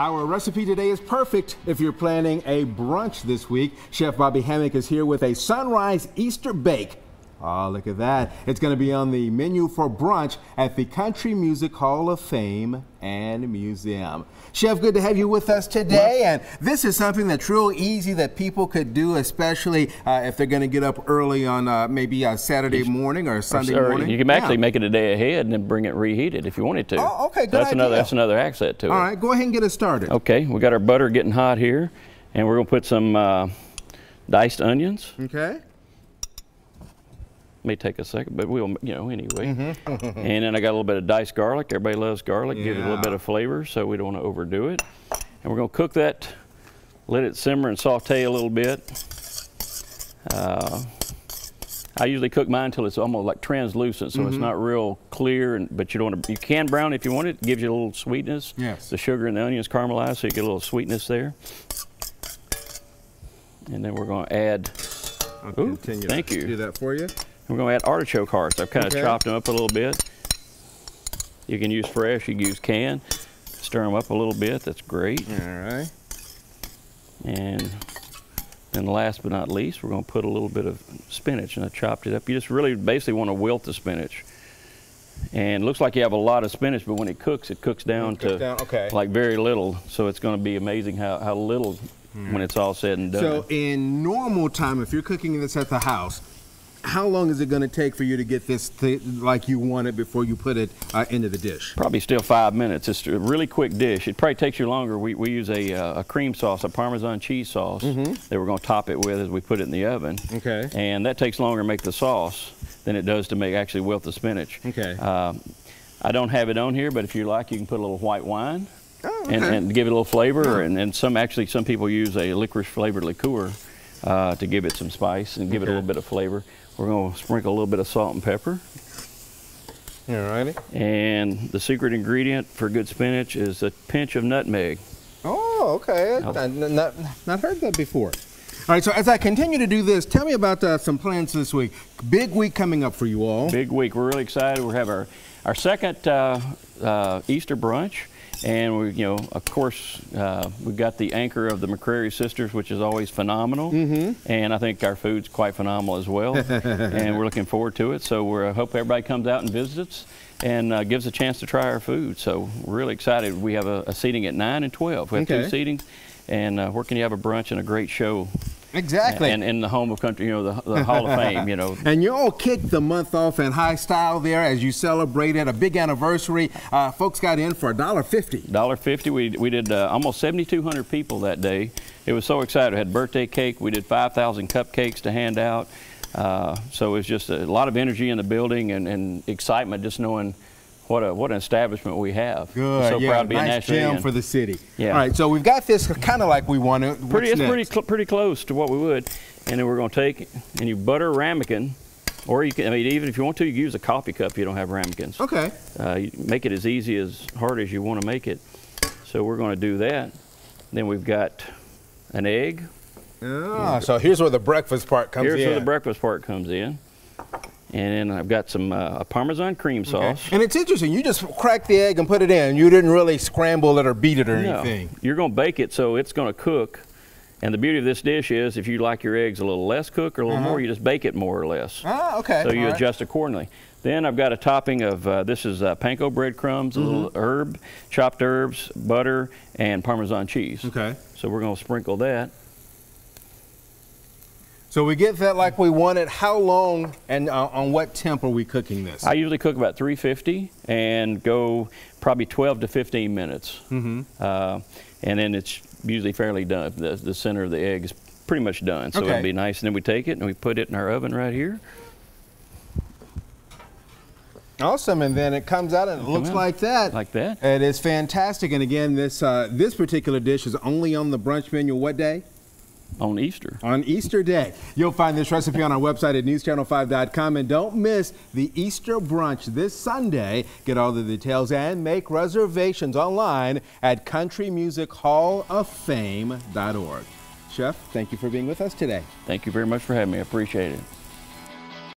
Our recipe today is perfect if you're planning a brunch this week. Chef Bobby Hammock is here with a sunrise Easter bake. Oh, look at that. It's going to be on the menu for brunch at the Country Music Hall of Fame and Museum. Chef, good to have you with us today. And this is something that's real easy that people could do, especially if they're going to get up early on maybe a Saturday morning or a Sunday morning. You can actually make it a day ahead and then bring it reheated if you wanted to. Oh, okay, good idea. That's another accent to it. All right, go ahead and get us started. Okay, we got our butter getting hot here, and we're going to put some diced onions. Okay. May take a second, but we'll, anyway. And then I got a little bit of diced garlic. Everybody loves garlic. Give it a little bit of flavor, so we don't want to overdo it. And we're going to cook that, let it simmer and saute a little bit. I usually cook mine until it's almost like translucent, so it's not real clear. But you don't want to. You can brown if you want it. It gives you a little sweetness. Yes. The sugar and the onions caramelized, so you get a little sweetness there. And then we're going to add. I'll continue to do that for you. We're going to add artichoke hearts. I've kind of chopped them up a little bit. You can use fresh, you can use canned. Stir them up a little bit, that's great. All right. And then last but not least, we're going to put a little bit of spinach, and I chopped it up. You just really basically want to wilt the spinach. And it looks like you have a lot of spinach, but when it cooks down to like very little. So it's going to be amazing how little when it's all said and done. So in normal time, if you're cooking this at the house, how long is it going to take for you to get this like you want it before you put it into the dish? Probably still 5 minutes. It's a really quick dish. It probably takes you longer. We use a cream sauce, a Parmesan cheese sauce that we're going to top it with as we put it in the oven. Okay. And that takes longer to make the sauce than it does to make actually wilt the spinach. Okay. I don't have it on here, but if you like, you can put a little white wine and give it a little flavor. And some people use a licorice flavored liqueur to give it some spice and give it a little bit of flavor. We're going to sprinkle a little bit of salt and pepper. Alrighty. And the secret ingredient for good spinach is a pinch of nutmeg. Oh, okay. I've not heard that before. All right, so as I continue to do this, tell me about some plans this week. Big week coming up for you all. Big week. We're really excited. We have our second Easter brunch. And we, of course, we've got the anchor of the McCrary sisters, which is always phenomenal. And I think our food's quite phenomenal as well. And we're looking forward to it. So I hope everybody comes out and visits and gives a chance to try our food. So we're really excited. We have a seating at 9 and 12. We have 2 seatings. And where can you have a brunch and a great show? Exactly. And in the home of country, the Hall of Fame, And you all kicked the month off in high style there as you celebrated a big anniversary. Folks got in for $1.50. $1.50. We did almost 7,200 people that day. It was so exciting. We had birthday cake. We did 5,000 cupcakes to hand out. So it was just a lot of energy in the building and excitement just knowing what an establishment we have. Good. I'm so proud to be a nice national gem for the city. Yeah. All right, so we've got this kind of like we want it. It's pretty close to what we would. And then we're going to take and you butter ramekin, or you can, even if you want to, you can use a coffee cup if you don't have ramekins. Okay. You make it as easy as hard as you want to make it. So we're going to do that. Then we've got an egg. So here's where the breakfast part comes in. Here's where the breakfast part comes in. And then I've got some Parmesan cream sauce. And it's interesting, you just crack the egg and put it in. You didn't really scramble it or beat it or anything. You're going to bake it so it's going to cook. And the beauty of this dish is if you like your eggs a little less cooked or a little more, you just bake it more or less. Okay. So you adjust accordingly. Then I've got a topping of, this is panko breadcrumbs, a little chopped herbs, butter, and Parmesan cheese. Okay. So we're going to sprinkle that. So we get that like we want it. How long and on what temp are we cooking this? I usually cook about 350 and go probably 12 to 15 minutes. And then it's usually fairly done. The center of the egg is pretty much done. So it'll be nice. And then we take it and we put it in our oven right here. Awesome, and then it comes out and it looks like that. Like that. It is fantastic. And again, this particular dish is only on the brunch menu what day? On Easter. On Easter Day. You'll find this recipe on our website at newschannel5.com. And don't miss the Easter brunch this Sunday. Get all the details and make reservations online at countrymusichallofFame.org. Chef, thank you for being with us today. Thank you very much for having me. I appreciate it.